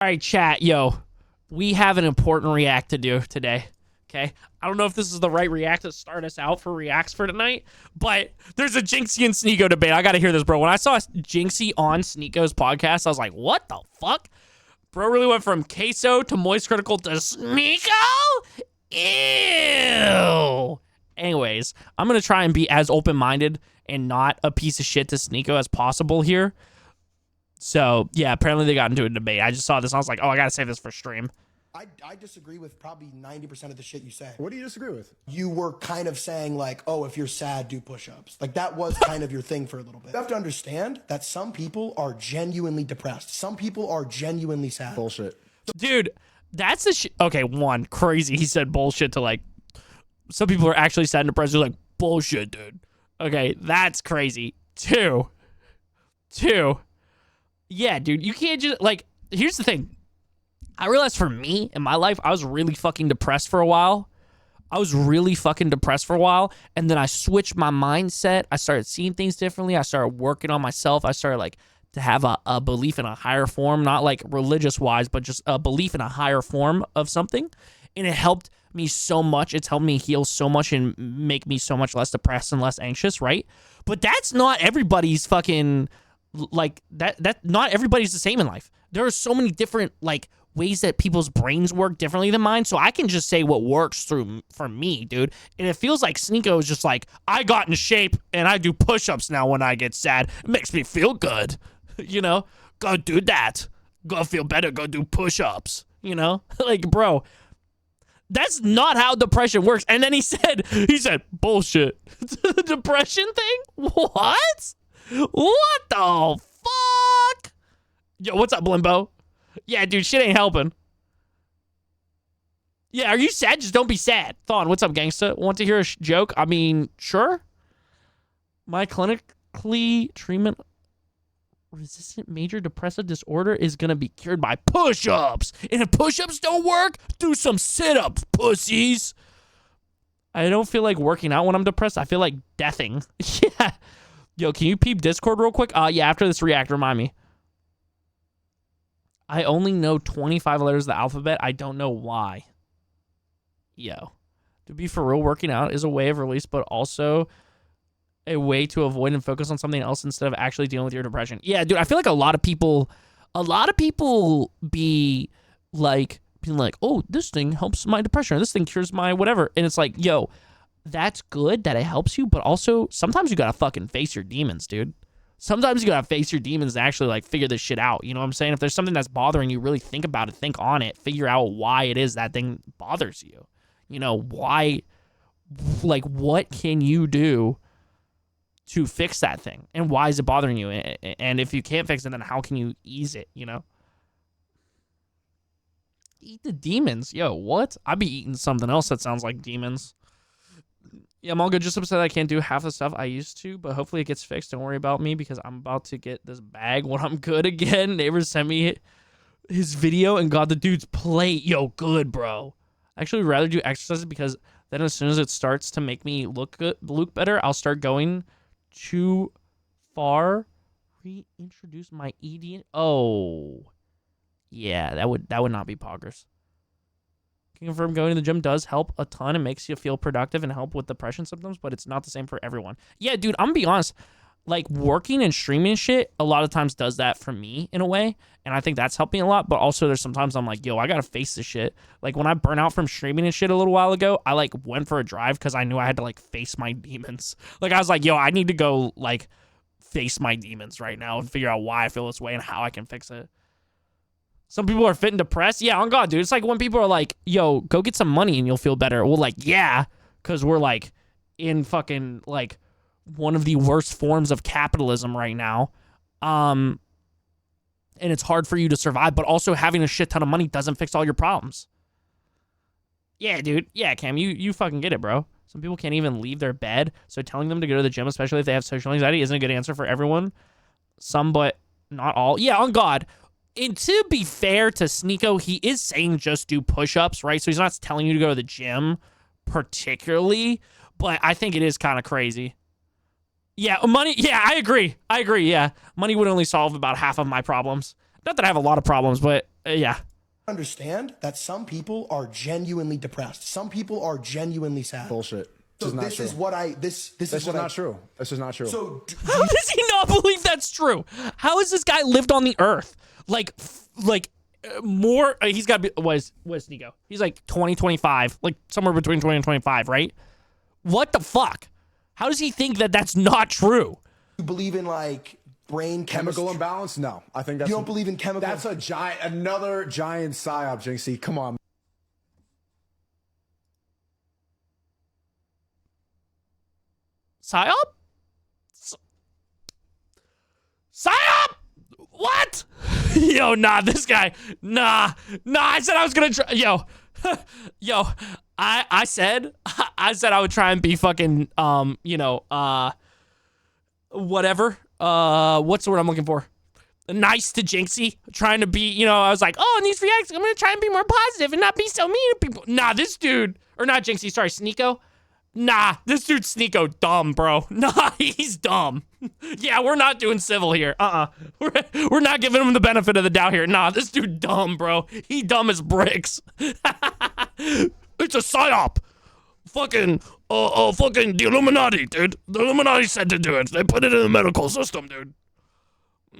All right, chat, yo, we have an important react to do today. Okay, I don't know if this is the right react to start us out for reacts for tonight, but there's a Jynxzi and Sneako debate. I gotta hear this, bro. When I saw Jynxzi on Sneako's podcast, I was like, what the fuck? Bro really went from queso to moist critical to Sneako? Ew. Anyways, I'm gonna try and be as open-minded and not a piece of shit to Sneako as possible here. So, yeah, apparently they got into a debate. I just saw this. I was like, oh, I got to save this for stream. I disagree with probably 90% of the shit you say. What do you disagree with? You were kind of saying like, oh, if you're sad, do push-ups. Like that was kind of your thing for a little bit. You have to understand that some people are genuinely depressed. Some people are genuinely sad. Bullshit. Dude, that's the shit. Okay, one, crazy. He said bullshit to like, some people are actually sad and depressed. They're like, bullshit, dude. Okay, that's crazy. Two, yeah, dude, you can't just, like, here's the thing. I realized for me, in my life, I was really fucking depressed for a while. And then I switched my mindset. I started seeing things differently. I started working on myself. I started, like, to have a belief in a higher form, not, like, religious-wise, but just a belief in a higher form of something. And it helped me so much. It's helped me heal so much and make me so much less depressed and less anxious, right? But that's not everybody's fucking... like that not everybody's the same in life. There are so many different like ways that people's brains work differently than mine, so I can just say what works for me, dude. And it feels like Sneako is just like, I got in shape and I do push-ups now when I get sad. It makes me feel good. You know, go do that, go feel better, go do push-ups, you know. Like, bro, that's not how depression works. And then he said bullshit. The depression thing, what the fuck? Yo, what's up, Blimbo? Yeah, dude, shit ain't helping. Yeah, are you sad? Just don't be sad. Thon, what's up, gangsta? Want to hear a joke? I mean, sure. My clinically treatment-resistant major depressive disorder is going to be cured by push-ups. And if push-ups don't work, do some sit-ups, pussies. I don't feel like working out when I'm depressed. I feel like deathing. Yeah. Yo, can you peep Discord real quick? Yeah, after this react, remind me. I only know 25 letters of the alphabet. I don't know why. Yo. To be for real, working out is a way of release, but also a way to avoid and focus on something else instead of actually dealing with your depression. Yeah, dude, I feel like a lot of people be like, being like, oh, this thing helps my depression, or this thing cures my whatever. And it's like, yo, that's good that it helps you, but also sometimes you gotta fucking face your demons, dude. Sometimes you gotta face your demons and actually like figure this shit out. You know what I'm saying? If there's something that's bothering you, really think about it, think on it, figure out why it is that thing bothers you. You know, why, like, what can you do to fix that thing? And why is it bothering you? And if you can't fix it, then how can you ease it, you know? Eat the demons. Yo, what? I'd be eating something else that sounds like demons. Yeah, I'm all good. Just upset I can't do half the stuff I used to, but hopefully it gets fixed. Don't worry about me because I'm about to get this bag when I'm good again. Neighbor sent me his video and got the dude's plate. Yo, good, bro. I actually would rather do exercises because then as soon as it starts to make me look better, I'll start going too far. Reintroduce my eating. Oh, yeah, that would not be poggers. Can confirm going to the gym does help a ton. It makes you feel productive and help with depression symptoms, but it's not the same for everyone. Yeah, dude, I'm gonna be honest. Like, working and streaming shit a lot of times does that for me in a way, and I think that's helped me a lot, but also there's sometimes I'm like, yo, I gotta face this shit. Like, when I burn out from streaming and shit a little while ago, I, like, went for a drive because I knew I had to, like, face my demons. Like, I was like, yo, I need to go, like, face my demons right now and figure out why I feel this way and how I can fix it. Some people are fit and depressed. Yeah, on God, dude. It's like when people are like, yo, go get some money and you'll feel better. Well, like, yeah, because we're, like, in fucking, like, one of the worst forms of capitalism right now. And it's hard for you to survive, but also having a shit ton of money doesn't fix all your problems. Yeah, dude. Yeah, Cam, you fucking get it, bro. Some people can't even leave their bed, so telling them to go to the gym, especially if they have social anxiety, isn't a good answer for everyone. Some, but not all. Yeah, on God. And to be fair to Sneako, he is saying just do push-ups, right? So he's not telling you to go to the gym particularly, but I think it is kind of crazy. Yeah, money. Yeah, I agree. Yeah, money would only solve about half of my problems. Not that I have a lot of problems, but yeah. Understand that some people are genuinely depressed. Some people are genuinely sad. Bullshit. So this is what I this is This is not true. This is not true. So How does he not believe that's true? How has this guy lived on the earth? More, he's got to be, what is Sneako? He's like 20, 25, like somewhere between 20 and 25, right? What the fuck? How does he think that that's not true? you believe in like brain chemical imbalance? No, I think that's. You don't believe in chemical. That's another giant psyop, Jynxzi. Come on. Psyop? Psyop? What? Yo, nah, this guy. Nah, I said I was gonna try. Yo, I said I would try and be fucking, whatever. What's the word I'm looking for? Nice to Jynxzi. Trying to be, I was like, oh, in these reacts, I'm gonna try and be more positive and not be so mean to people. Nah, this dude, or not Jynxzi, sorry, Sneako. Nah, this dude's Sneako dumb, bro. Nah, he's dumb. Yeah, we're not doing civil here. We're not giving him the benefit of the doubt here. Nah, this dude dumb, bro. He dumb as bricks. It's a psyop. Fucking the Illuminati, dude. The Illuminati said to do it. They put it in the medical system, dude.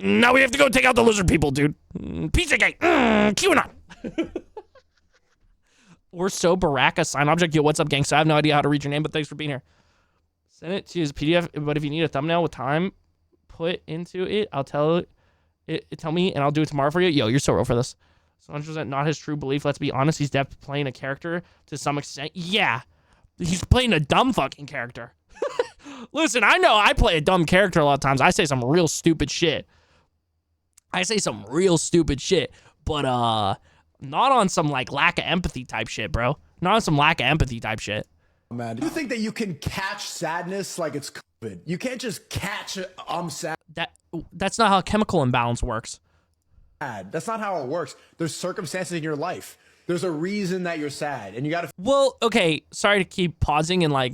Now we have to go take out the lizard people, dude. Pizzagate. QAnon. We're so Baraka sign object. Yo, what's up, gangsta? I have no idea how to read your name, but thanks for being here. Send it to his PDF, but if you need a thumbnail with time put into it, I'll tell me, and I'll do it tomorrow for you. Yo, you're so real for this. So 100% not his true belief. Let's be honest. He's definitely playing a character to some extent. Yeah, he's playing a dumb fucking character. Listen, I know I play a dumb character a lot of times. I say some real stupid shit. But not on some like lack of empathy type shit, bro. Not on some lack of empathy type shit. Man, do you think that you can catch sadness like it's COVID? You can't just catch sad. That's not how chemical imbalance works. That's not how it works. There's circumstances in your life. There's a reason that you're sad, and you gotta. Well, okay. Sorry to keep pausing and like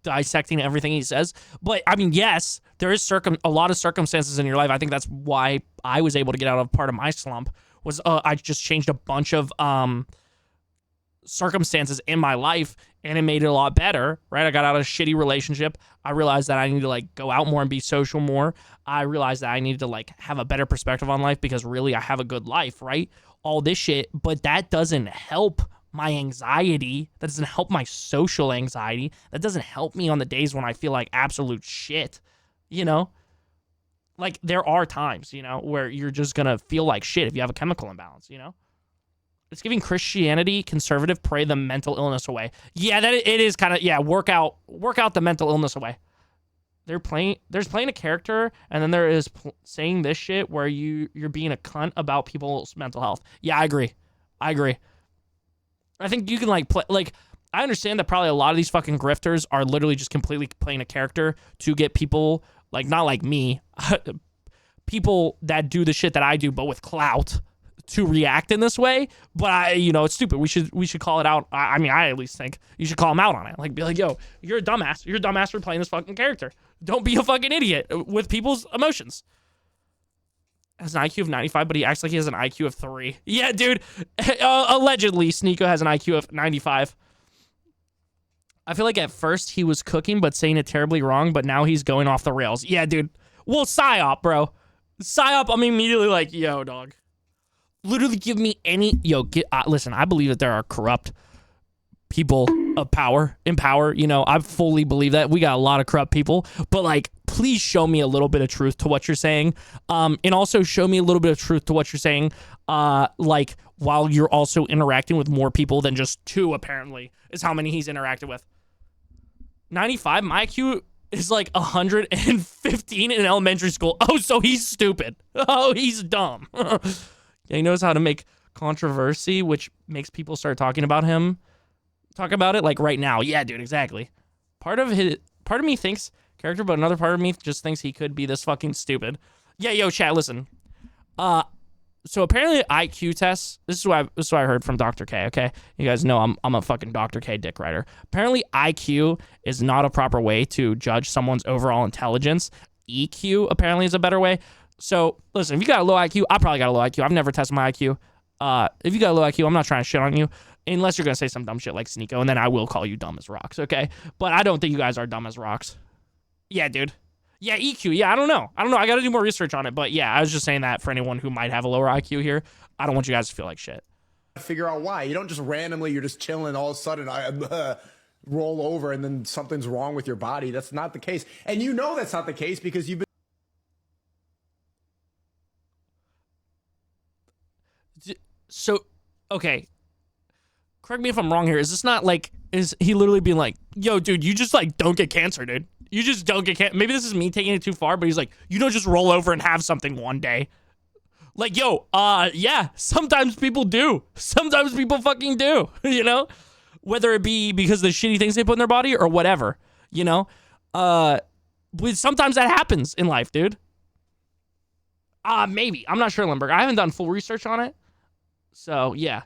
dissecting everything he says, but I mean, yes, there is a lot of circumstances in your life. I think that's why I was able to get out of part of my slump. Was I just changed a bunch of circumstances in my life, and it made it a lot better, right? I got out of a shitty relationship. I realized that I need to like go out more and be social more. I realized that I needed to like have a better perspective on life because really I have a good life, right? All this shit, but that doesn't help my anxiety. That doesn't help my social anxiety. That doesn't help me on the days when I feel like absolute shit, Like, there are times, where you're just going to feel like shit if you have a chemical imbalance, It's giving Christianity, conservative, pray the mental illness away. Yeah, that it is kind of, yeah, work out the mental illness away. There's playing a character, and then there is saying this shit where you're being a cunt about people's mental health. Yeah, I agree. I think you can, like, play, like, I understand that probably a lot of these fucking grifters are literally just completely playing a character to get people, like, not like me, people that do the shit that I do, but with clout, to react in this way. But it's stupid. We should call it out. I mean, I at least think you should call him out on it. Like, be like, yo, you're a dumbass. You're a dumbass for playing this fucking character. Don't be a fucking idiot with people's emotions. Has an IQ of 95, but he acts like he has an IQ of 3. Yeah, dude. Allegedly, Sneako has an IQ of 95. I feel like at first he was cooking, but saying it terribly wrong, but now he's going off the rails. Yeah, dude. Well, psyop, bro. Psyop, I'm immediately like, yo, dog. Literally give me any... Yo, listen, I believe that there are corrupt people of power, in power. I fully believe that. We got a lot of corrupt people. But, like, please show me a little bit of truth to what you're saying. And also show me a little bit of truth to what you're saying. Like, while you're also interacting with more people than just 2, apparently, is how many he's interacted with. 95, my IQ is like 115 in elementary school. Oh, so he's stupid. Oh, he's dumb. Yeah, he knows how to make controversy, which makes people start talking about him. Talk about it like right now. Yeah, dude, exactly. Part of me thinks character, but another part of me just thinks he could be this fucking stupid. Yeah, yo, chat, listen. So apparently IQ tests, this is what I heard from Dr. K, okay? You guys know I'm a fucking Dr. K dick rider. Apparently IQ is not a proper way to judge someone's overall intelligence. EQ apparently is a better way. So listen, if you got a low IQ, I probably got a low IQ. I've never tested my IQ. If you got a low IQ, I'm not trying to shit on you, unless you're gonna say some dumb shit like Sneako, and then I will call you dumb as rocks, okay? But I don't think you guys are dumb as rocks. Yeah, dude. Yeah, EQ. Yeah, I don't know. I gotta do more research on it. But yeah, I was just saying that for anyone who might have a lower IQ here. I don't want you guys to feel like shit. Figure out why. You don't just randomly, you're just chilling, all of a sudden I roll over and then something's wrong with your body. That's not the case. And you know that's not the case because you've been. So, okay. Correct me if I'm wrong here. Is this not like, is he literally being like, yo, dude, you just like don't get cancer, dude. You just don't get cancer. Maybe this is me taking it too far, but he's like, you don't just roll over and have something one day. Like, yo, yeah, sometimes people do. Sometimes people fucking do, you know? Whether it be because of the shitty things they put in their body or whatever, you know? But sometimes that happens in life, dude. Maybe. I'm not sure, Limburg. I haven't done full research on it. So, yeah.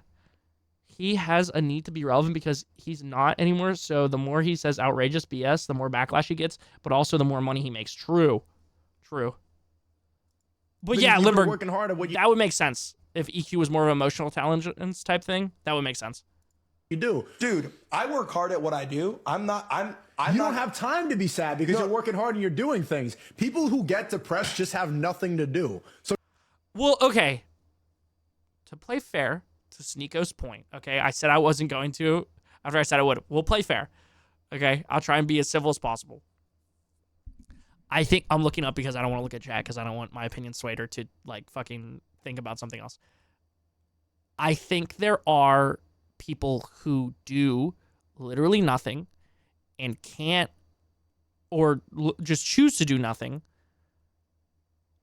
He has a need to be relevant because he's not anymore. So the more he says outrageous BS, the more backlash he gets, but also the more money he makes. True. But yeah, Limburg, working hard at what that would make sense. If EQ was more of an emotional intelligence type thing, that would make sense. you do. Dude, I work hard at what I do. I'm You not don't have time to be sad because you're working hard and you're doing things. People who get depressed just have nothing to do. So, Well, okay. To play fair to Sneako's point, okay, I said I wasn't going to. After I said I would, we'll play fair. Okay, I'll try and be as civil as possible. I think I'm looking up because I don't want to look at chat because I don't want my opinion swayed or to like fucking think about something else. I think there are people who do literally nothing and can't or just choose to do nothing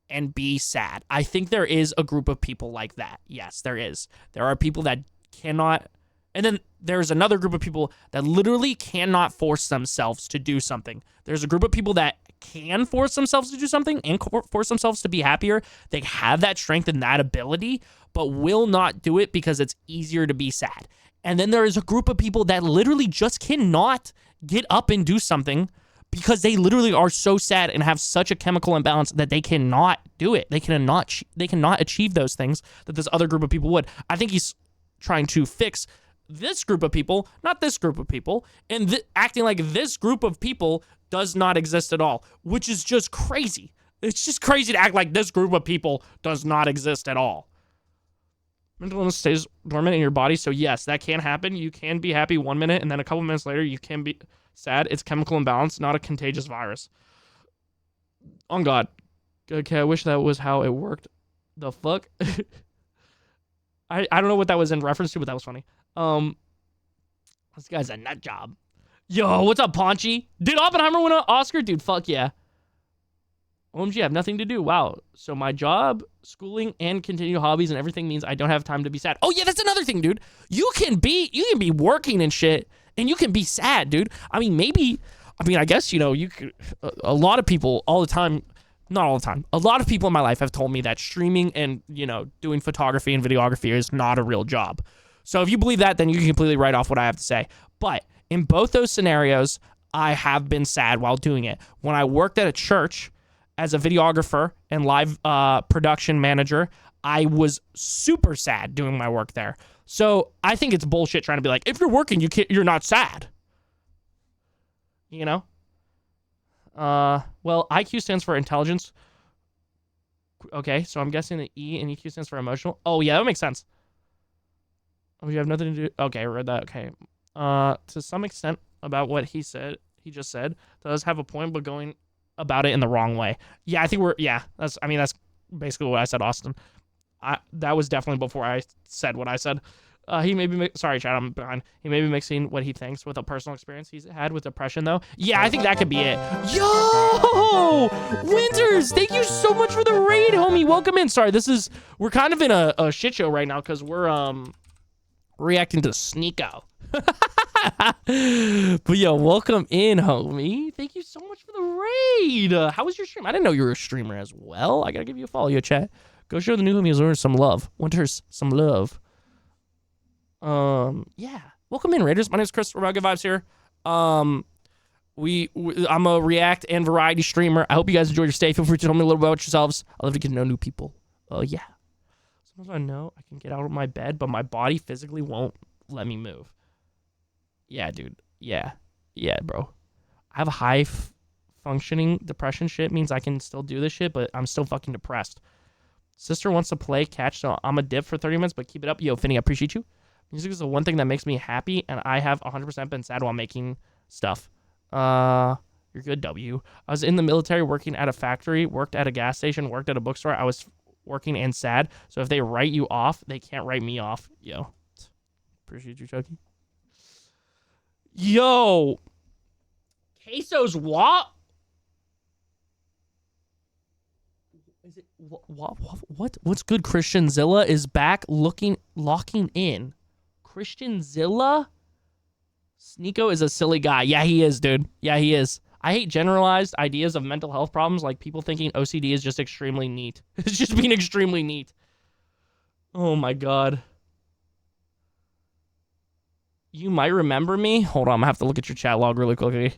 and be sad. I think there is a group of people like that. Yes, there is. There are people that cannot. And then there's another group of people that literally cannot force themselves to do something. There's a group of people that can force themselves to do something and force themselves to be happier. They have that strength and that ability, but will not do it because it's easier to be sad. And then there is a group of people that literally just cannot get up and do something because they literally are so sad and have such a chemical imbalance that they cannot do it. They cannot achieve those things that this other group of people would. I think he's trying to fix this group of people, not this group of people, and acting like this group of people does not exist at all, which is just crazy. It's just crazy to act like this group of people does not exist at all. Mental illness stays dormant in your body, so yes, that can happen. You can be happy 1 minute, and then a couple minutes later, you can be sad. It's chemical imbalance, not a contagious virus. On God. Okay, I wish that was how it worked. The fuck? I don't know what that was in reference to, but that was funny. This guy's a nut job. Yo, what's up, Paunchy? Did Oppenheimer win an Oscar? Dude, fuck yeah. OMG, I have nothing to do. Wow. So my job, schooling, and continued hobbies and everything means I don't have time to be sad. Oh yeah, that's another thing, dude. You can be working and shit, and you can be sad, dude. I guess, you know, you could, a lot of people all the time, not all the time, a lot of people in my life have told me that streaming and, you know, doing photography and videography is not a real job. So if you believe that, then you can completely write off what I have to say. But in both those scenarios, I have been sad while doing it. When I worked at a church as a videographer and live production manager, I was super sad doing my work there. So I think it's bullshit trying to be like, if you're working, you're not sad. You know? Well, IQ stands for intelligence. Okay, so I'm guessing that E and EQ stands for emotional. Oh, yeah, that makes sense. Oh, you have nothing to do. Okay, I read that. Okay. To some extent about what he just said, does have a point, but going about it in the wrong way. Yeah, I think that's basically what I said, Austin. That was definitely before I said what I said. He may be, sorry, Chad, I'm behind. He may be mixing what he thinks with a personal experience he's had with depression, though. Yeah, I think that could be it. Yo! Winters, thank you so much for the raid, homie. Welcome in. Sorry, we're kind of in a shit show right now because we're, reacting to Sneako. But yo, welcome in, homie. Thank you so much for the raid. How was your stream? I didn't know you were a streamer as well. I gotta give you a follow, yo, chat. Go show the new homies some love. Winters, some love. Yeah. Welcome in, Raiders. My name is Chris. We're about Good Vibes here. I'm a React and variety streamer. I hope you guys enjoyed your stay. Feel free to tell me a little bit about yourselves. I love to get to know new people. Yeah. Sometimes I know I can get out of my bed, but my body physically won't let me move. Yeah, dude. Yeah, bro. I have a high functioning depression shit. Means I can still do this shit, but I'm still fucking depressed. Sister wants to play catch, so I'm a dip for 30 minutes, but keep it up. Yo, Finny, I appreciate you. Music is the one thing that makes me happy, and I have 100% been sad while making stuff. You're good, W. I was in the military working at a factory, worked at a gas station, worked at a bookstore. I was working and sad, so if they write you off, they can't write me off. Yo. Appreciate you, Chucky. Yo. Queso's what? Is it what? What's good? Christian Zilla is back locking in. Christian Zilla? Sneako is a silly guy. Yeah, he is, dude. Yeah, he is. I hate generalized ideas of mental health problems, like people thinking OCD is just extremely neat. It's just being extremely neat. Oh my god. You might remember me. Hold on, I'm gonna have to look at your chat log really quickly.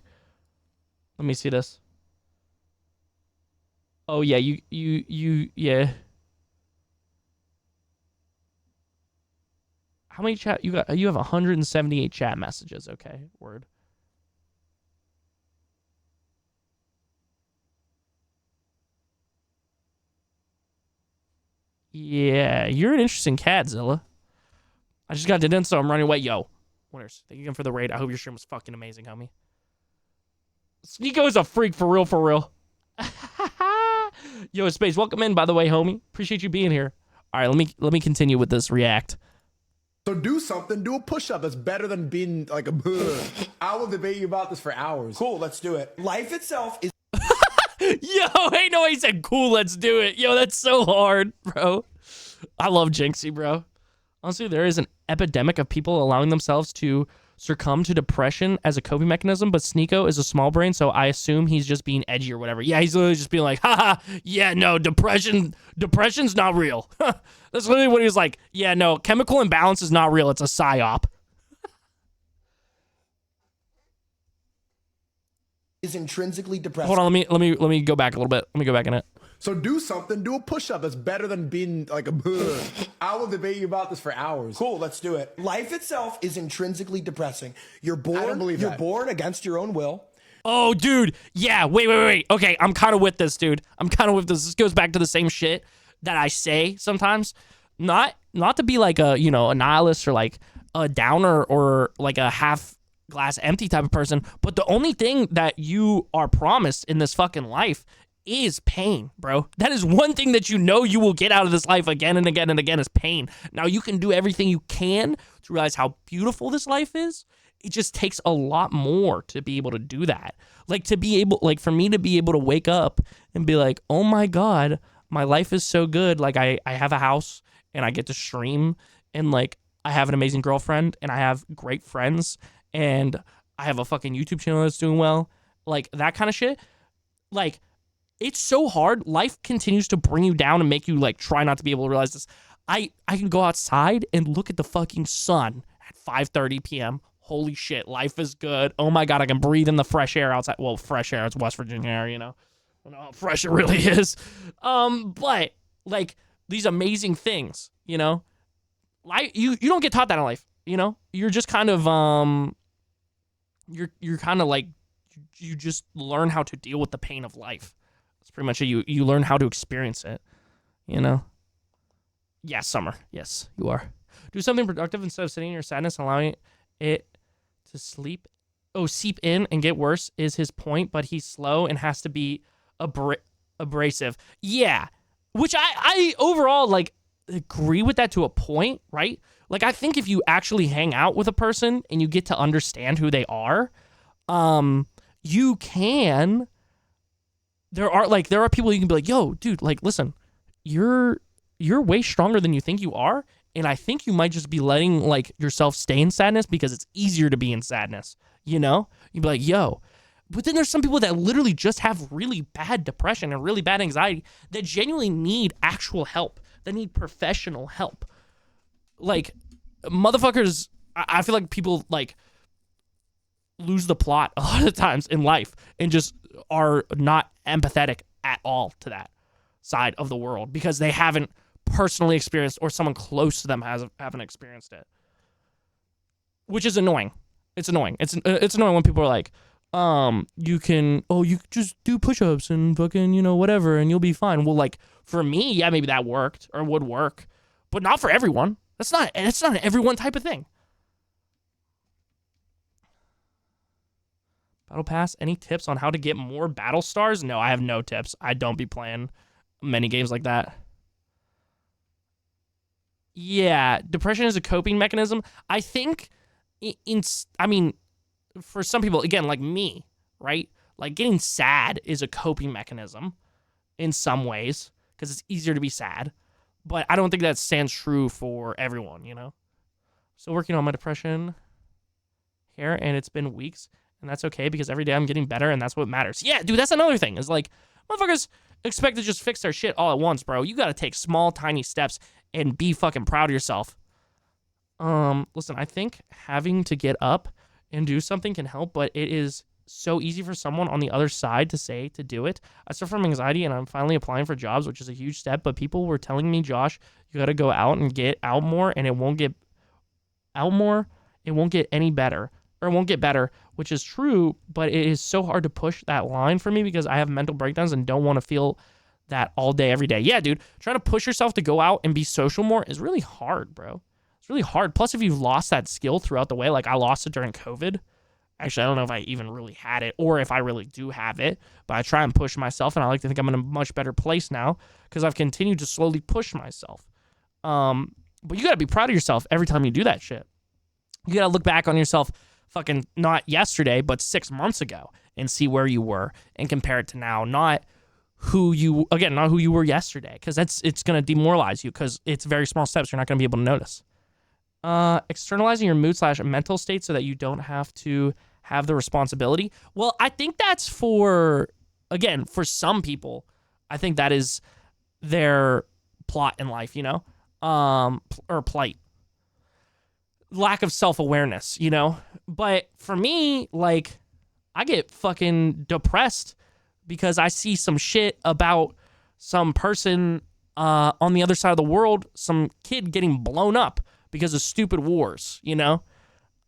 Let me see this. Oh yeah, you yeah. How many chat you got? You have 178 chat messages. Okay, word. Yeah, you're an interesting cat, Zilla. I just got done, so I'm running away. Yo, winners, thank you again for the raid. I hope your stream was fucking amazing, homie. Sneako is a freak for real, for real. Yo, Space, welcome in, by the way, homie. Appreciate you being here. All right, let me continue with this react. So do something. Do a push-up. That's better than being like a. I will debate you about this for hours. Cool, let's do it. Life itself is. Yo, hey, no, he said, cool, let's do it. Yo, that's so hard, bro. I love Jynxzi, bro. Honestly, there is an epidemic of people allowing themselves to succumb to depression as a coping mechanism, but Sneako is a small brain, so I assume he's just being edgy or whatever. Yeah, he's literally just being like, haha, yeah, no, depression's not real. That's literally what he was like. Yeah, no, chemical imbalance is not real. It's a psyop. Is intrinsically depressing. Hold on, let me go back a little bit. Let me go back in it. So do something. Do a push-up. That's better than being like a. I will debate you about this for hours. Cool, let's do it. Life itself is intrinsically depressing. You're born. I don't believe you're that. born against your own will. Oh, dude. Yeah, wait. Okay, I'm kind of with this, dude. I'm kind of with this. This goes back to the same shit that I say sometimes. Not to be like a, a nihilist or like a downer or like a half glass empty type of person, but the only thing that you are promised in this fucking life is pain, bro. That is one thing that you will get out of this life again and again and again is pain. Now, you can do everything you can to realize how beautiful this life is. It just takes a lot more to be able to do that. For me to be able to wake up and be like, oh my God, my life is so good. Like I have a house and I get to stream and like I have an amazing girlfriend and I have great friends and I have a fucking YouTube channel that's doing well. Like that kind of shit. Like, it's so hard. Life continues to bring you down and make you like try not to be able to realize this. I can go outside and look at the fucking sun at 5:30 p.m. Holy shit, life is good. Oh my God, I can breathe in the fresh air outside. Well, fresh air, it's West Virginia air, I don't know how fresh it really is. But like these amazing things, like you don't get taught that in life, You're just kind of you're kind of like you just learn how to deal with the pain of life. It's pretty much you learn how to experience it, Yeah, Summer. Yes, you are. Do something productive instead of sitting in your sadness and allowing it to seep in and get worse is his point, but he's slow and has to be abrasive. Yeah, which I overall like agree with that to a point, right? Like I think if you actually hang out with a person and you get to understand who they are, you can. There are people you can be like, yo, dude, like, listen, you're way stronger than you think you are. And I think you might just be letting like yourself stay in sadness because it's easier to be in sadness, You'd be like, yo. But then there's some people that literally just have really bad depression and really bad anxiety that genuinely need actual help, that need professional help. Like, motherfuckers, I feel like people like lose the plot a lot of times in life and just are not empathetic at all to that side of the world because they haven't personally experienced or someone close to them haven't experienced it, which is annoying. It's annoying. It's annoying when people are like, you can just do push-ups and fucking, you know, whatever, and you'll be fine. Well, like, for me, yeah, maybe that worked or would work, but not for everyone. It's not an everyone type of thing. Battle Pass, any tips on how to get more battle stars? No, I have no tips. I don't be playing many games like that. Yeah, depression is a coping mechanism. I think, for some people, again, like me, right? Like, getting sad is a coping mechanism in some ways because it's easier to be sad. But I don't think that stands true for everyone, you know? Still working on my depression here, and it's been weeks. And that's okay because every day I'm getting better and that's what matters. Yeah, dude, that's another thing. Is like, motherfuckers expect to just fix their shit all at once, bro. You got to take small, tiny steps and be fucking proud of yourself. Listen, I think having to get up and do something can help, but it is so easy for someone on the other side to say to do it. I suffer from anxiety and I'm finally applying for jobs, which is a huge step, but people were telling me, Josh, you got to go out and get out more and it won't get out more. It won't get any better. Or it won't get better, which is true, but it is so hard to push that line for me because I have mental breakdowns and don't want to feel that all day, every day. Yeah, dude, trying to push yourself to go out and be social more is really hard, bro. It's really hard. Plus, if you've lost that skill throughout the way, like I lost it during COVID. Actually, I don't know if I even really had it or if I really do have it, but I try and push myself, and I like to think I'm in a much better place now because I've continued to slowly push myself. But you got to be proud of yourself every time you do that shit. You got to look back on yourself fucking not yesterday, but 6 months ago and see where you were and compare it to now, not who you were yesterday, because it's going to demoralize you because it's very small steps you're not going to be able to notice. Externalizing your mood / mental state so that you don't have to have the responsibility. Well, I think that's for some people, I think that is their plot in life, you know, or plight. Lack of self-awareness, you know? But for me, like, I get fucking depressed because I see some shit about some person on the other side of the world, some kid getting blown up because of stupid wars, you know?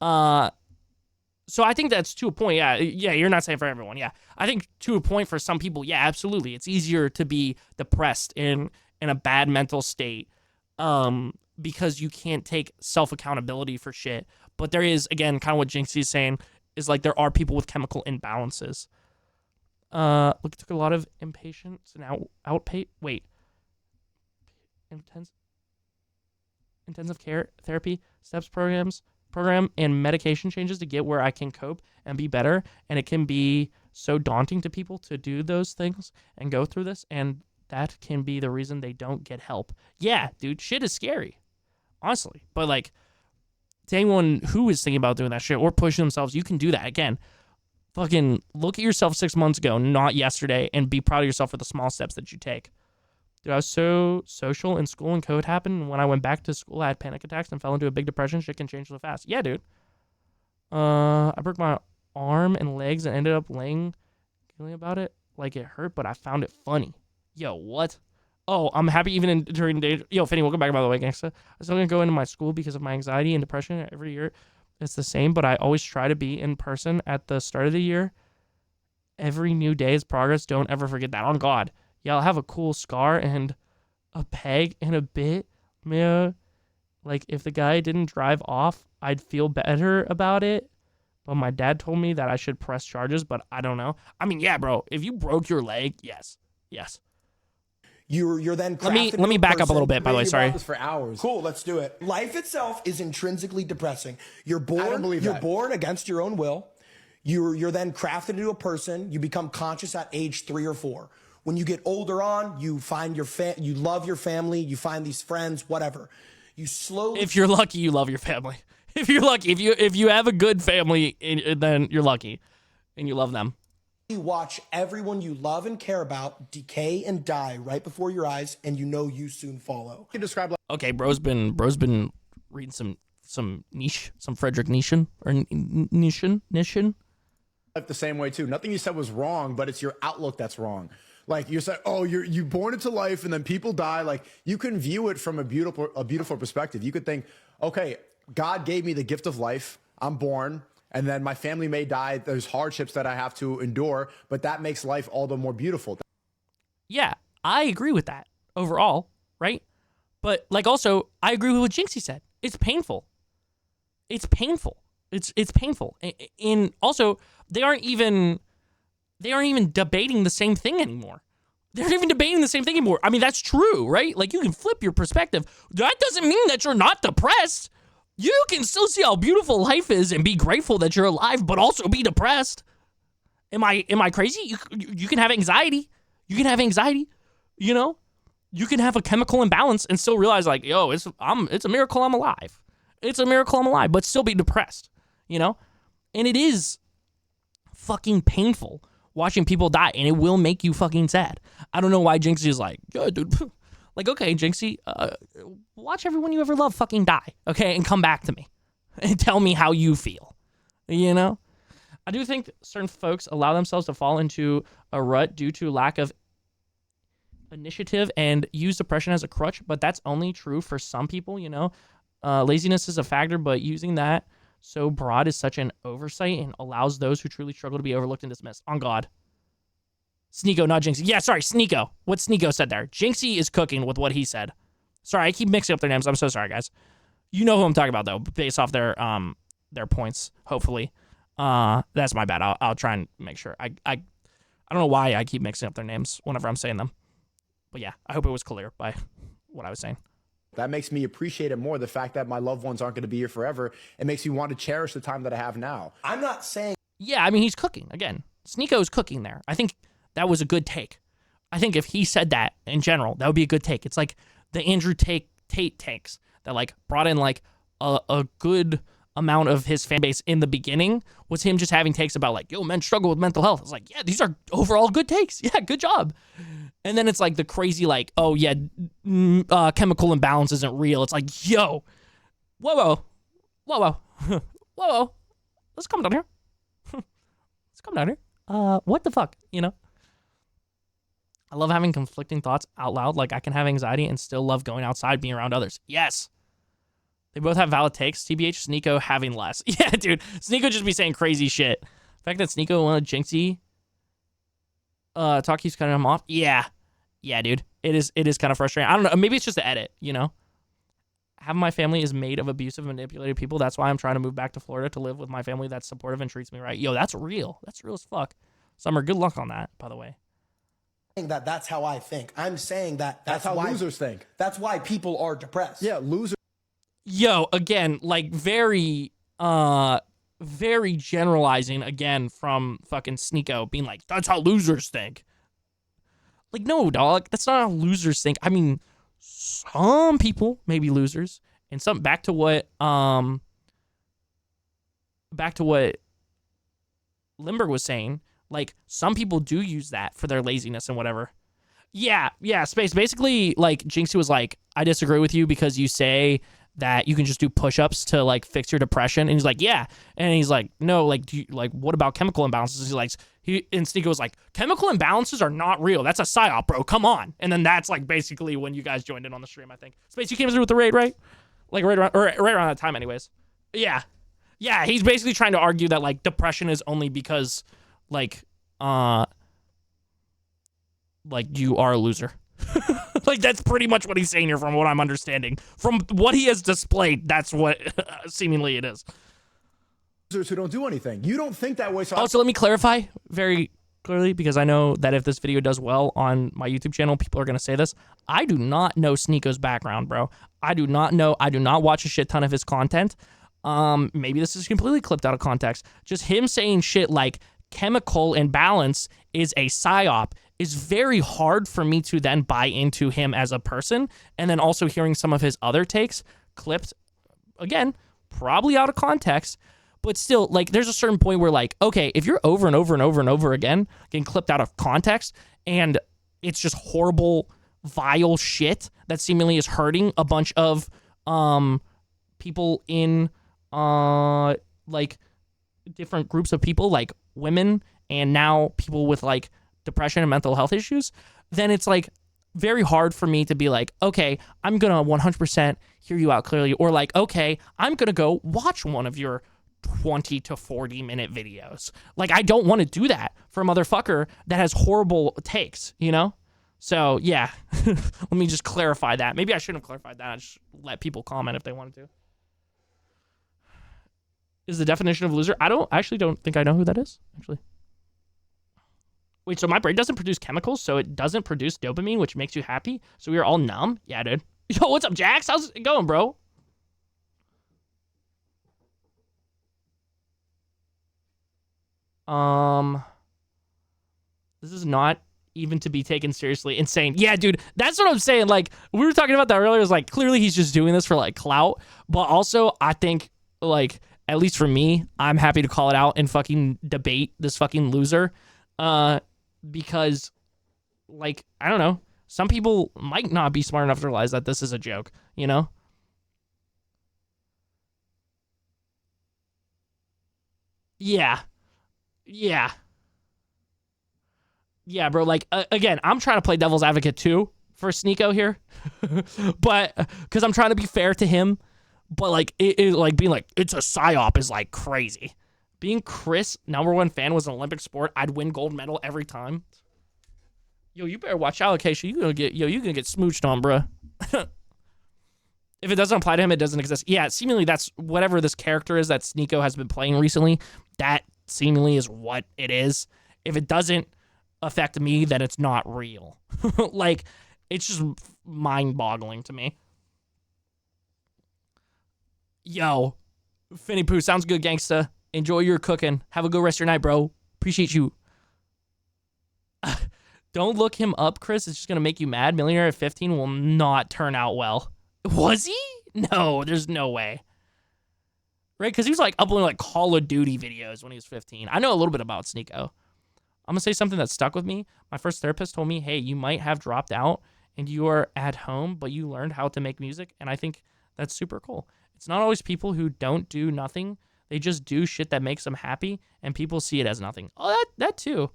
So I think that's to a point. Yeah, you're not saying for everyone. Yeah, I think to a point for some people, yeah, absolutely. It's easier to be depressed in a bad mental state because you can't take self-accountability for shit. But there is, again, kind of what Jynxzi is saying, is like there are people with chemical imbalances. Look, it took a lot of impatience and intensive care therapy steps program and medication changes to get where I can cope and be better. And it can be so daunting to people to do those things and go through this. And that can be the reason they don't get help. Yeah, dude, shit is scary, honestly. But like, to anyone who is thinking about doing that shit or pushing themselves, you can do that. Again, fucking look at yourself 6 months ago, not yesterday, and be proud of yourself for the small steps that you take. Dude, I was so social in school and COVID happened. And when I went back to school, I had panic attacks and fell into a big depression. Shit can change so fast. Yeah, dude. I broke my arm and legs and ended up laying about it like it hurt, but I found it funny. Yo, what? Oh, I'm happy even during the day. Yo, Finny, welcome back, by the way, gangsta. I'm still going to go into my school because of my anxiety and depression every year. It's the same, but I always try to be in person at the start of the year. Every new day is progress. Don't ever forget that. On God. Yeah, I'll have a cool scar and a peg in a bit. Man, like, if the guy didn't drive off, I'd feel better about it. But my dad told me that I should press charges, but I don't know. I mean, yeah, bro, if you broke your leg, yes. You're then let me back up a little bit, by the way. Sorry. For hours. Cool, let's do it. Life itself is intrinsically depressing. You're born against your own will. You're then crafted into a person. You become conscious at age 3 or 4. When you get older on, you find you love your family, you find these friends, whatever. You slowly. If you're lucky, you love your family. If you're lucky, if you have a good family, then you're lucky, and you love them. You watch everyone you love and care about decay and die right before your eyes, and you know you soon follow. You describe okay, bro's been reading some niche, some Frederick Nischen or Nischen. The same way too. Nothing you said was wrong, but it's your outlook that's wrong. Like you said, oh, you born into life and then people die. Like you can view it from a beautiful perspective. You could think, okay, God gave me the gift of life. I'm born, and then my family may die. There's hardships that I have to endure, but that makes life all the more beautiful. Yeah, I agree with that overall, right? But like also, I agree with what Jynxzi said. It's painful. It's painful. It's painful. And also, they aren't even debating the same thing anymore. They're not even debating the same thing anymore. I mean, that's true, right? Like, you can flip your perspective. That doesn't mean that you're not depressed. You can still see how beautiful life is and be grateful that you're alive, but also be depressed. Am I crazy? You can have anxiety. You can have anxiety, you know? You can have a chemical imbalance and still realize, like, yo, it's a miracle I'm alive. It's a miracle I'm alive, but still be depressed, you know? And it is fucking painful watching people die, and it will make you fucking sad. I don't know why Jynxzi is like, yeah, dude. Like, okay, Jynxzi, watch everyone you ever loved fucking die, okay? And come back to me and tell me how you feel, you know? I do think certain folks allow themselves to fall into a rut due to lack of initiative and use depression as a crutch, but that's only true for some people, you know? Laziness is a factor, but using that so broad is such an oversight and allows those who truly struggle to be overlooked and dismissed. On God. Sneako, not Jynxzi. Yeah, sorry, Sneako. What Sneako said there. Jynxzi is cooking with what he said. Sorry, I keep mixing up their names. I'm so sorry, guys. You know who I'm talking about, though, based off their points, hopefully. That's my bad. I'll try and make sure. I don't know why I keep mixing up their names whenever I'm saying them. But yeah, I hope it was clear by what I was saying. That makes me appreciate it more. The fact that my loved ones aren't going to be here forever. It makes me want to cherish the time that I have now. I'm not saying. Yeah, I mean, he's cooking. Again, Sneako's cooking there. I think that was a good take. I think if he said that in general, that would be a good take. It's like the Andrew Tate takes that like brought in like a good amount of his fan base in the beginning was him just having takes about like, yo, men struggle with mental health. It's like, yeah, these are overall good takes. Yeah, good job. And then it's like the crazy like, oh yeah, chemical imbalance isn't real. It's like, yo, whoa, let's come down here. Let's come down here. What the fuck, you know? I love having conflicting thoughts out loud. Like I can have anxiety and still love going outside, being around others. Yes. They both have valid takes. TBH, Sneako having less. Yeah, dude. Sneako just be saying crazy shit. The fact that Sneako wanted Jynxzi talk keeps cutting him off. Yeah, dude. It is kind of frustrating. I don't know. Maybe it's just the edit, you know? Half my family is made of abusive, manipulated people. That's why I'm trying to move back to Florida to live with my family that's supportive and treats me right. Yo, that's real. That's real as fuck. Summer, good luck on that, by the way. That's how I think. I'm saying that's how why losers think. That's why people are depressed. Yeah, losers. Yo, again, like very generalizing again from fucking Sneako being like, that's how losers think. Like, no, dog, that's not how losers think. I mean, some people may be losers, and some back to what Limberg was saying. Like, some people do use that for their laziness and whatever. Yeah, Space. Basically, like, Jynxzi was like, I disagree with you because you say that you can just do push-ups to, like, fix your depression. And he's like, yeah. And he's like, no, like, what about chemical imbalances? And Sneako was like, chemical imbalances are not real. That's a psyop, bro. Come on. And then that's, like, basically when you guys joined in on the stream, I think. Space, you came through with the raid, right? Like, right around that time anyways. Yeah. Yeah, he's basically trying to argue that, like, depression is only because... like you are a loser. Like, that's pretty much what he's saying here from what I'm understanding. From what he has displayed, that's what seemingly it is. Losers who don't do anything. You don't think that way. So also, let me clarify very clearly, because I know that if this video does well on my YouTube channel, people are going to say this. I do not know Sneako's background, bro. I do not know. I do not watch a shit ton of his content. Maybe this is completely clipped out of context. Just him saying shit like, chemical imbalance is a psyop is very hard for me to then buy into him as a person. And then also hearing some of his other takes clipped, again, probably out of context, but still, like, there's a certain point where, like, okay, if you're over and over and over and over again getting clipped out of context and it's just horrible, vile shit that seemingly is hurting a bunch of people in like different groups of people, like women and now people with like depression and mental health issues, then it's like very hard for me to be like, okay, I'm gonna 100% hear you out clearly, or like, okay, I'm gonna go watch one of your 20 to 40 minute videos. Like, I don't want to do that for a motherfucker that has horrible takes, you know? So yeah, let me just clarify that. Maybe I shouldn't have clarified that. I just let people comment if they wanted to. Is the definition of loser? I actually don't think I know who that is, actually. Wait, so my brain doesn't produce chemicals, so it doesn't produce dopamine, which makes you happy? So we are all numb? Yeah, dude. Yo, what's up, Jax? How's it going, bro? This is not even to be taken seriously. Insane. Yeah, dude, that's what I'm saying. Like, we were talking about that earlier. It was like, clearly he's just doing this for like clout. But also, I think, like, at least for me, I'm happy to call it out and fucking debate this fucking loser. Because, like, I don't know. Some people might not be smart enough to realize that this is a joke, you know? Yeah. Yeah. Yeah, bro. Like, again, I'm trying to play devil's advocate too for Sneako here. But, because I'm trying to be fair to him. But, like, it like, being like, it's a psyop is, like, crazy. Being Chris' #1 fan was an Olympic sport, I'd win gold medal every time. Yo, you better watch out, Keisha. You're gonna get smooched on, bruh. If it doesn't apply to him, it doesn't exist. Yeah, seemingly that's whatever this character is that Sneako has been playing recently. That seemingly is what it is. If it doesn't affect me, then it's not real. Like, it's just mind-boggling to me. Yo, Finny Poo, sounds good, gangsta. Enjoy your cooking. Have a good rest of your night, bro. Appreciate you. Don't look him up, Chris. It's just going to make you mad. Millionaire at 15 will not turn out well. Was he? No, there's no way. Right? Because he was like uploading like Call of Duty videos when he was 15. I know a little bit about Sneako. I'm going to say something that stuck with me. My first therapist told me, hey, you might have dropped out and you are at home, but you learned how to make music. And I think that's super cool. It's not always people who don't do nothing. They just do shit that makes them happy, and people see it as nothing. Oh, that too.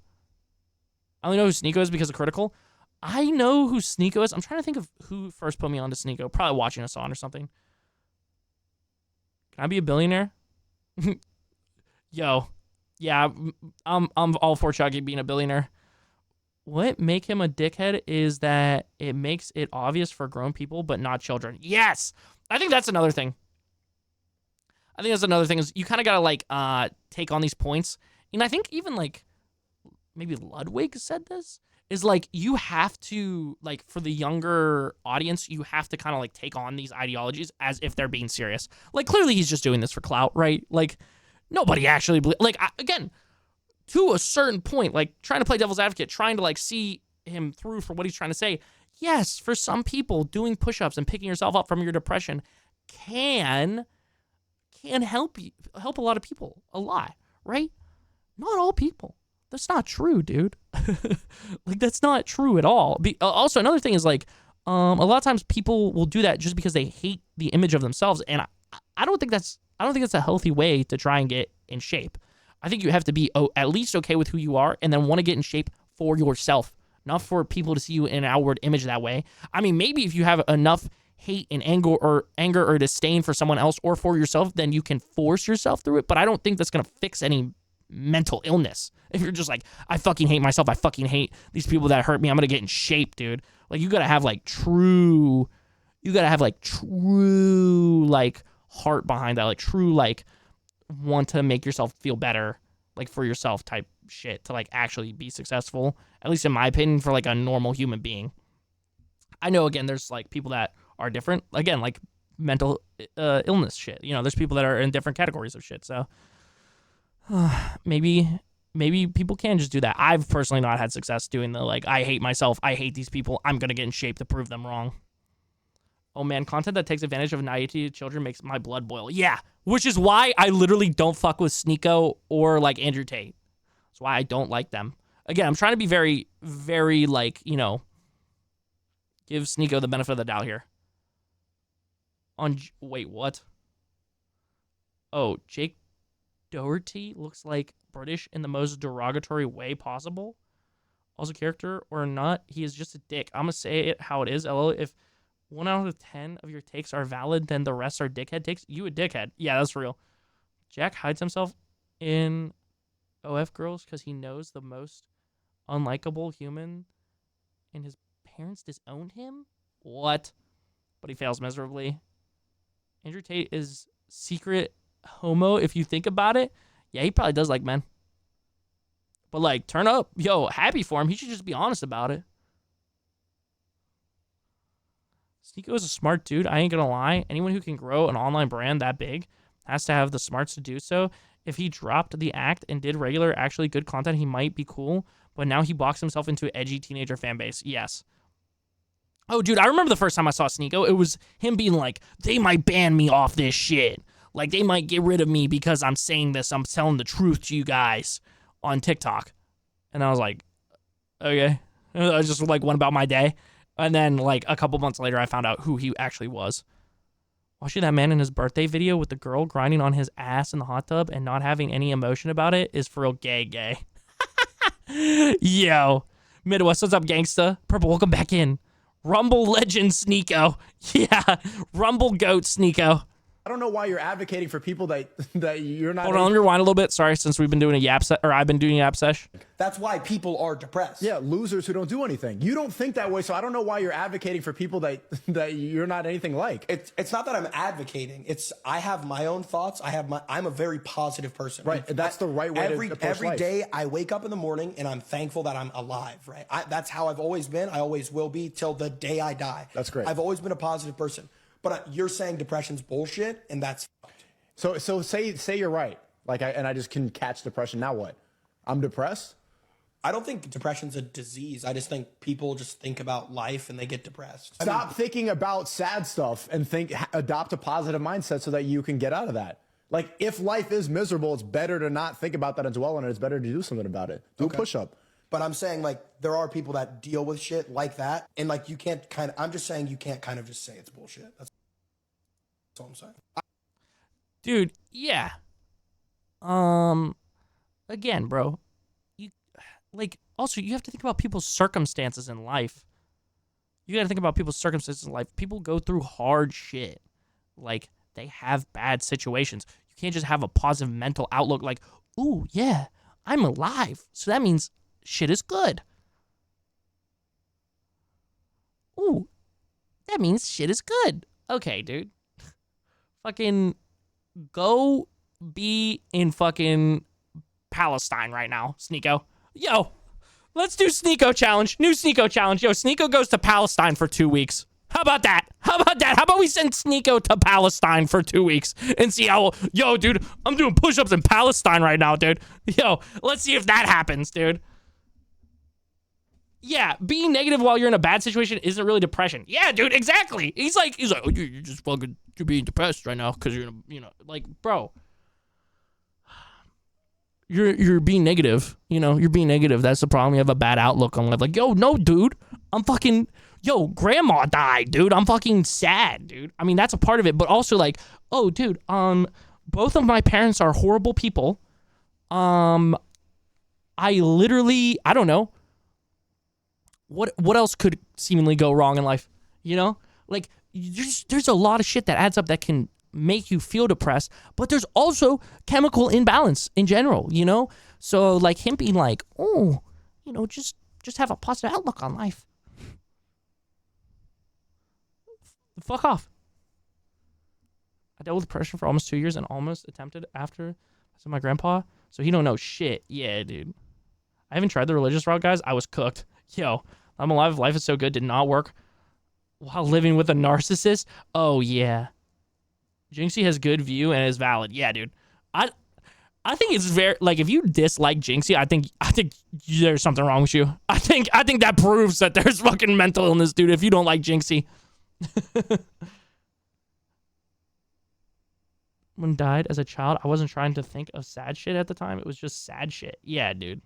I only know who Sneako is because of Critical. I know who Sneako is. I'm trying to think of who first put me on to Sneako. Probably watching us on or something. Can I be a billionaire? Yo. Yeah, I'm all for Chucky being a billionaire. What make him a dickhead is that it makes it obvious for grown people, but not children. Yes! I think that's another thing. Is you kind of got to, like, take on these points. And I think even, like, maybe Ludwig said this, is, like, you have to, like, for the younger audience, you have to kind of, like, take on these ideologies as if they're being serious. Like, clearly he's just doing this for clout, right? Like, nobody actually, like, again, to a certain point, like, trying to play devil's advocate, trying to, like, see him through for what he's trying to say. Yes, for some people, doing push-ups and picking yourself up from your depression can help a lot of people a lot, right? Not all people. That's not true, dude. Like, that's not true at all. Also, another thing is, like, a lot of times people will do that just because they hate the image of themselves, and I don't think that's a healthy way to try and get in shape. I think you have to be at least okay with who you are, and then want to get in shape for yourself, not for people to see you in an outward image that way. I mean, maybe if you have enough hate and anger or disdain for someone else or for yourself, then you can force yourself through it. But I don't think that's going to fix any mental illness. If you're just like, I fucking hate myself, I fucking hate these people that hurt me, I'm going to get in shape, dude. Like, you got to have like true like heart behind that, like true, like want to make yourself feel better, like for yourself type shit to like actually be successful, at least in my opinion, for like a normal human being. I know, again, there's like people that are different, again, like mental illness shit, you know, there's people that are in different categories of shit. So maybe people can just do that. I've personally not had success doing the like, I hate myself, I hate these people, I'm gonna get in shape to prove them wrong. Oh man, content that takes advantage of naivety of children makes my blood boil. Yeah, which is why I literally don't fuck with Sneako or like Andrew Tate. That's why I don't like them. Again, I'm trying to be very, very like, you know, give Sneako the benefit of the doubt here. Wait, what? Oh, Jake Doherty looks like British in the most derogatory way possible. Also, character or not, he is just a dick. I'm gonna say it how it is. LO. If 1 out of 10 of your takes are valid, then the rest are dickhead takes. You a dickhead. Yeah, that's real. Jack hides himself in OF girls because he knows the most unlikable human and his parents disowned him? What? But he fails miserably. Andrew Tate is secret homo if you think about it. Yeah, he probably does like men. But like, turn up. Yo, happy for him. He should just be honest about it. Sneako is a smart dude. I ain't gonna lie. Anyone who can grow an online brand that big has to have the smarts to do so. If he dropped the act and did regular, actually good content, he might be cool. But now he boxed himself into an edgy teenager fan base. Yes. Oh, dude, I remember the first time I saw Sneako. It was him being like, they might ban me off this shit. Like, they might get rid of me because I'm saying this. I'm telling the truth to you guys on TikTok. And I was like, okay. I just like went about my day. And then like a couple months later, I found out who he actually was. Watching that man in his birthday video with the girl grinding on his ass in the hot tub and not having any emotion about it is for real gay. Yo. Midwest, what's up, gangsta? Purple, welcome back in. Rumble legend Sneako. Yeah. Rumble goat Sneako. I don't know why you're advocating for people that you're not. Hold on, let me rewind a little bit. Sorry, since we've been doing a yap set, or I've been doing a yap sesh. That's why people are depressed. Yeah, losers who don't do anything. You don't think that way, so I don't know why you're advocating for people that you're not anything like. It's not that I'm advocating. It's I have my own thoughts. I'm a very positive person. Right. That's the right way to approach every life. day I wake up in the morning and I'm thankful that I'm alive. Right. That's how I've always been. I always will be till the day I die. That's great. I've always been a positive person. But you're saying depression's bullshit, and that's. So say you're right. Like I just can catch depression. Now what? I'm depressed? I don't think depression's a disease. I just think people just think about life and they get depressed. Stop thinking about sad stuff and adopt a positive mindset so that you can get out of that. Like if life is miserable, it's better to not think about that and dwell on it. It's better to do something about it. Do a push-up. But I'm saying like there are people that deal with shit like that, and like you can't I'm just saying you can't kind of just say it's bullshit. That's all I'm saying. Dude, yeah. Again, bro. You like also you have to think about people's circumstances in life. You got to think about people's circumstances in life. People go through hard shit. Like they have bad situations. You can't just have a positive mental outlook like, "Ooh, yeah, I'm alive." So that means shit is good. Ooh, that means shit is good. Okay, dude. Fucking go be in fucking Palestine right now, Sneako. Yo, let's do Sneako challenge. New Sneako challenge. Yo, Sneako goes to Palestine for 2 weeks. How about that? How about we send Sneako to Palestine for 2 weeks and see how... Yo, dude, I'm doing push-ups in Palestine right now, dude. Yo, let's see if that happens, dude. Yeah, being negative while you're in a bad situation isn't really depression. Yeah, dude, exactly. He's like, oh, you're just fucking, you're being depressed right now because you're, like, bro, you're being negative. You're being negative. That's the problem. You have a bad outlook on life. Like, yo, no, dude, I'm fucking, grandma died, dude. I'm fucking sad, dude. I mean, that's a part of it, but also like, oh, dude, both of my parents are horrible people. I don't know. What else could seemingly go wrong in life? Like there's a lot of shit that adds up that can make you feel depressed, but there's also chemical imbalance in general, So like him being like, oh, just have a positive outlook on life. Fuck off. I dealt with depression for almost 2 years and almost attempted after I said my grandpa, so he don't know shit. Yeah, dude. I haven't tried the religious route, guys. I was cooked. Yo, I'm alive. Life is so good. Did not work while living with a narcissist. Oh, yeah. Jynxzi has good view and is valid. Yeah, dude. I think it's very, like, if you dislike Jynxzi, I think there's something wrong with you. I think that proves that there's fucking mental illness, dude, if you don't like Jynxzi. When died as a child, I wasn't trying to think of sad shit at the time. It was just sad shit. Yeah, dude.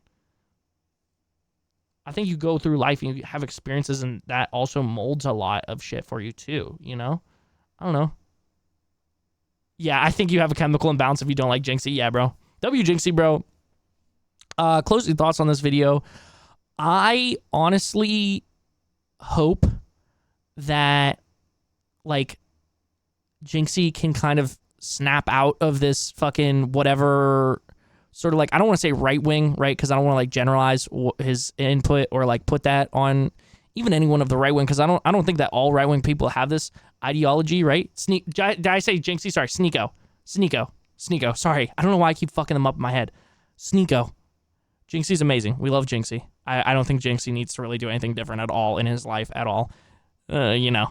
I think you go through life and you have experiences, and that also molds a lot of shit for you too, I don't know. Yeah, I think you have a chemical imbalance if you don't like Jynxzi. Yeah, bro. Jynxzi, bro. Closing thoughts on this video. I honestly hope that, like, Jynxzi can kind of snap out of this fucking whatever sort of, like, I don't want to say right wing, right? Because I don't want to, like, generalize his input or, like, put that on even anyone of the right wing, because I don't think that all right wing people have this ideology, right? Did I say Jynxzi? Sorry, Sneako. Sorry, I don't know why I keep fucking them up in my head. Sneako. Jynxzi's amazing. We love Jynxzi. I don't think Jynxzi needs to really do anything different at all in his life at all. You know,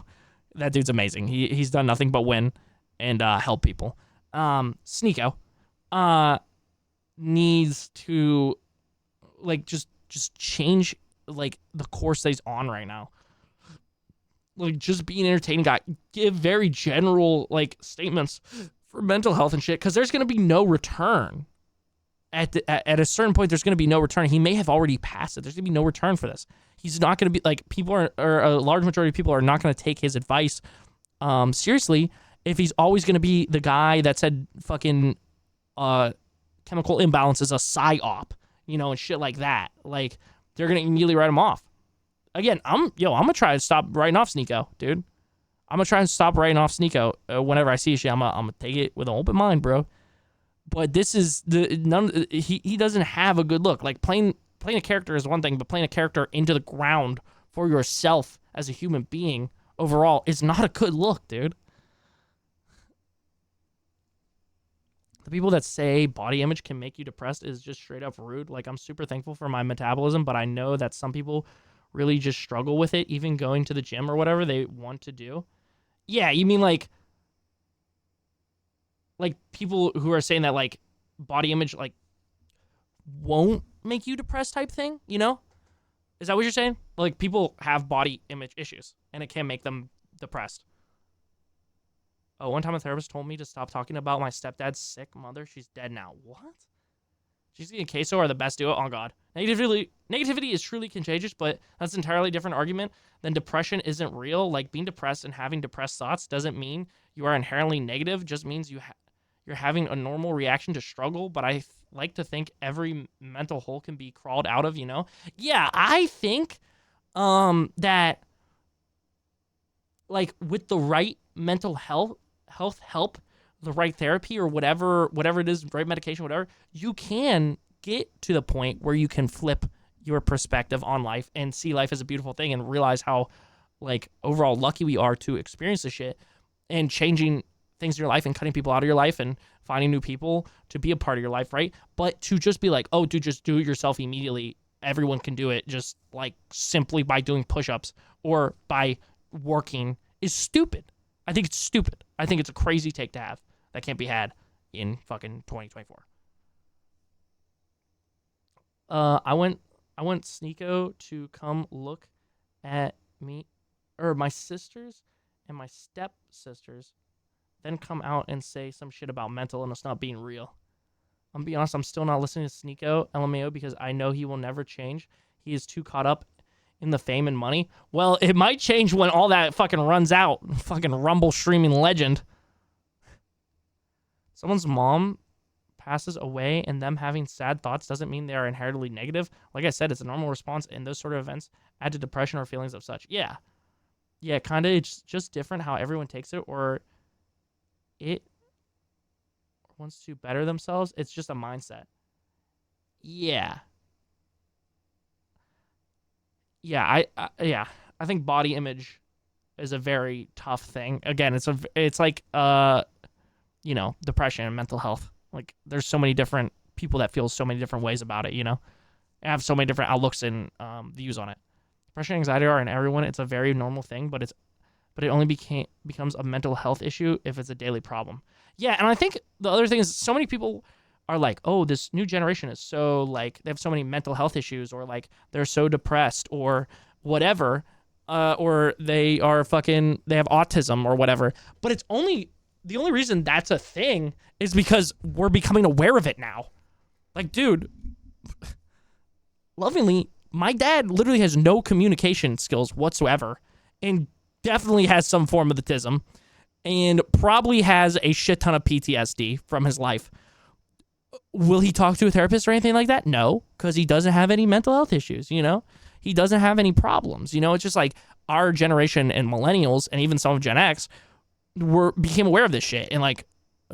that dude's amazing. He's done nothing but win and help people. Sneako needs to, like, just change, like, the course that he's on right now. Like, just be an entertaining guy. Give very general, like, statements for mental health and shit, because there's going to be no return. At a certain point, there's going to be no return. He may have already passed it. There's going to be no return for this. He's not going to be, like, people are, or a large majority of people are not going to take his advice seriously if he's always going to be the guy that said fucking chemical imbalance is a psyop, you know, and shit like that. Like, they're going to immediately write him off. Again, I'm going to try to stop writing off Sneako, dude. I'm going to try and stop writing off Sneako whenever I see shit. I'm going to take it with an open mind, bro. But this is he doesn't have a good look. Like, playing a character is one thing, but playing a character into the ground for yourself as a human being overall is not a good look, dude. The people that say body image can make you depressed is just straight up rude. Like, I'm super thankful for my metabolism, but I know that some people really just struggle with it, even going to the gym or whatever they want to do. Yeah, you mean like people who are saying that, like, body image, like, won't make you depressed type thing, you know? Is that what you're saying? Like, people have body image issues, and it can make them depressed. Oh, one time a therapist told me to stop talking about my stepdad's sick mother. She's dead now. What? Jynxzi and Queso are the best duo. Oh, God. Negativity is truly contagious, but that's an entirely different argument than depression isn't real. Like, being depressed and having depressed thoughts doesn't mean you are inherently negative. Just means you're having a normal reaction to struggle, but I like to think every mental hole can be crawled out of, you know? Yeah, I think that, like, with the right mental health help, the right therapy or whatever it is, right medication, whatever, you can get to the point where you can flip your perspective on life and see life as a beautiful thing and realize how, like, overall lucky we are to experience this shit and changing things in your life and cutting people out of your life and finding new people to be a part of your life, right? But to just be like, oh, dude, just do it yourself immediately. Everyone can do it just, like, simply by doing push-ups or by working is stupid. I think it's stupid. I think it's a crazy take to have that can't be had in fucking 2024. I want Sneako to come look at me, or my sisters and my stepsisters, then come out and say some shit about mental and it's not being real. I'm be honest, I'm still not listening to Sneako LMAO because I know he will never change. He is too caught up in the fame and money. Well, it might change when all that fucking runs out. Fucking Rumble streaming legend. Someone's mom passes away and them having sad thoughts doesn't mean they are inherently negative. Like I said, it's a normal response, and those sort of events add to depression or feelings of such. Yeah, kind of. It's just different how everyone takes it, or it wants to better themselves. It's just a mindset. Yeah, I think body image is a very tough thing. Again, it's like you know, depression and mental health. Like, there's so many different people that feel so many different ways about it, you know, and have so many different outlooks and views on it. Depression and anxiety are in everyone. It's a very normal thing, but it only becomes a mental health issue if it's a daily problem. Yeah, and I think the other thing is so many people are like, oh, this new generation is so, like, they have so many mental health issues, or, like, they're so depressed or whatever, or they have autism or whatever. But it's the only reason that's a thing is because we're becoming aware of it now. Like, dude, lovingly, my dad literally has no communication skills whatsoever and definitely has some form of autism. and probably has a shit ton of PTSD from his life. Will he talk to a therapist or anything like that? No, because he doesn't have any mental health issues, you know? He doesn't have any problems, you know? It's just like our generation and millennials and even some of Gen X became aware of this shit and like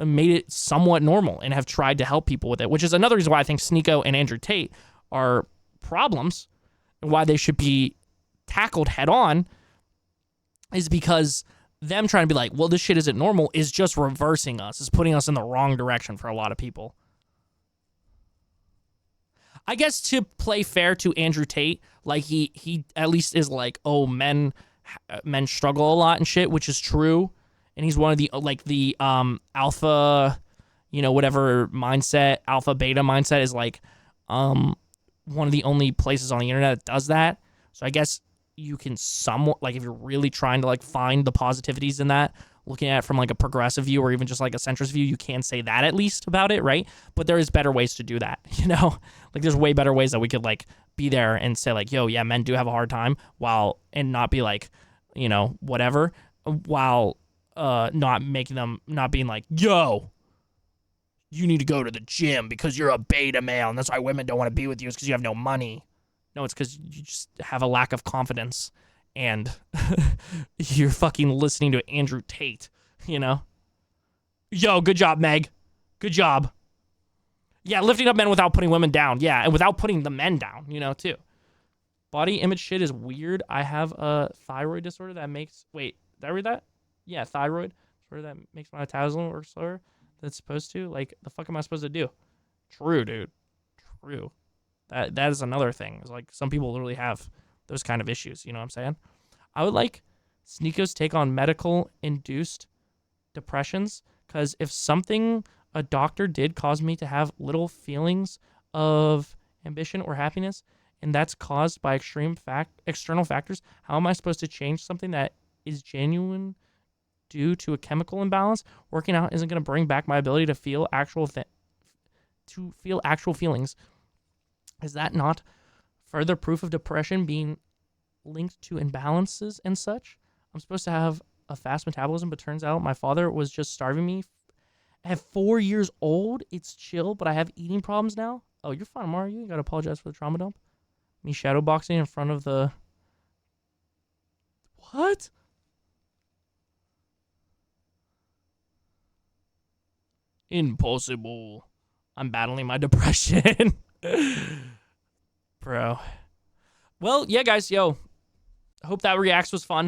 made it somewhat normal and have tried to help people with it, which is another reason why I think Sneako and Andrew Tate are problems and why they should be tackled head on, is because them trying to be like, well, this shit isn't normal is just reversing us, is putting us in the wrong direction for a lot of people. I guess to play fair to Andrew Tate, like he at least is like, oh, men struggle a lot and shit, which is true. And he's one of the like the alpha, you know, whatever mindset, alpha beta mindset is like one of the only places on the internet that does that. So I guess you can somewhat, like, if you're really trying to like find the positivities in that, looking at it from like a progressive view or even just like a centrist view, you can say that at least about it, right? But there is better ways to do that, you know? Like there's way better ways that we could like be there and say like, yo, yeah, men do have a hard time, and not be like, you know, whatever, while not being like, yo, you need to go to the gym because you're a beta male and that's why women don't want to be with you, is because you have no money. No, it's because you just have a lack of confidence and you're fucking listening to Andrew Tate, you know? Yo, good job, Meg. Good job. Yeah, lifting up men without putting women down. Yeah, and without putting the men down, you know, too. Body image shit is weird. I have a thyroid disorder that makes... Wait, did I read that? Yeah, thyroid disorder that makes my metabolism work slower than it's supposed to. Like, the fuck am I supposed to do? True, dude. True. That is another thing. It's like some people literally have those kind of issues. You know what I'm saying? I would like Sneako's take on medical-induced depressions, because if something a doctor did cause me to have little feelings of ambition or happiness, and that's caused by external factors, how am I supposed to change something that is genuine due to a chemical imbalance? Working out isn't going to bring back my ability to feel actual feelings. Is that not further proof of depression being linked to imbalances and such? I'm supposed to have a fast metabolism, but turns out my father was just starving me. At 4 years old, it's chill, but I have eating problems now. Oh, you're fine, Mario. You gotta apologize for the trauma dump. Me shadowboxing in front of the... What? Impossible. I'm battling my depression. Bro. Well, yeah, guys, yo. Hope that reacts was fun.